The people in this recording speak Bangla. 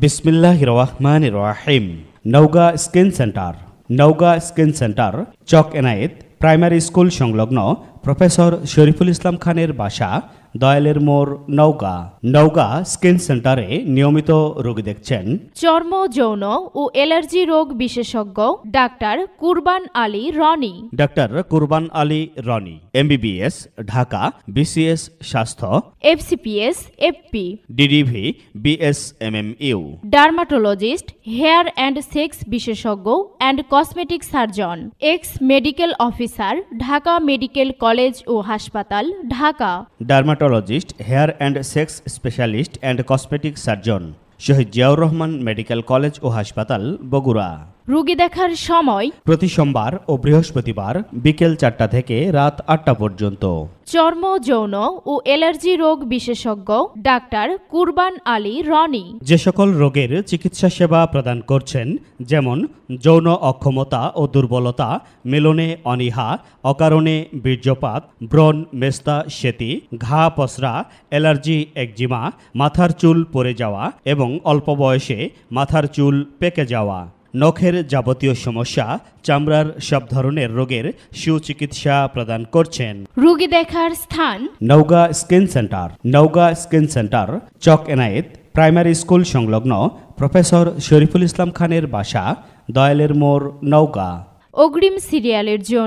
বিসমিল্লাহির রহমানির রহিম। নওগাঁ স্কিন সেন্টার চক এনায়েত প্রাইমারি স্কুল সংলগ্ন প্রফেসর শরীফুল ইসলাম খানের বাসা, দয়ালের মোড়, নওগাঁ স্কিন সেন্টারে নিয়মিত রোগী দেখছেন চর্ম, যৌন ও অ্যালার্জি রোগ বিশেষজ্ঞ doctor Kurban Ali Roni, MBBS, Dhaka, BCS স্বাস্থ্য, FCPS, FP, DDV, BS, MMU, dermatologist, hair and sex বিশেষজ্ঞ and cosmetic surgeon, ex medical officer, Dhaka medical college ও হাসপাতাল, Dhaka, dermatologist, hair and sex specialist and cosmetic surgeon, Shahid Ziaur Rahman medical college ও হাসপাতাল, বগুড়া। রোগী দেখার সময় প্রতি সোমবার ও বৃহস্পতিবার বিকেল 4টা থেকে রাত 8টা পর্যন্ত। চর্ম, যৌন ও অ্যালার্জি রোগ বিশেষজ্ঞ ডাক্তার কুরবান আলী রনি যে সকল রোগের চিকিৎসা সেবা প্রদান করছেন, যেমন যৌন অক্ষমতা ও দুর্বলতা, মিলনে অনীহা, অকারণে বীর্যপাত, ব্রণ, মেস্তা, সেতি, ঘা, পসরা, অ্যালার্জি, একজিমা, মাথার চুল পড়ে যাওয়া এবং অল্প বয়সে মাথার চুল পেকে যাওয়া, নখের যাবতীয় সমস্যা, চামড়ার সব ধরনের রোগের সুচিকিৎসা প্রদান করছেন। রোগী দেখার স্থান নওগাঁ স্কিন সেন্টার চক এনায়েত প্রাইমারি স্কুল সংলগ্ন প্রফেসর শরীফুল ইসলাম খানের বাসা, দয়ালের মোড়, নওগাঁ। অগ্রিম সিরিয়ালের জন্য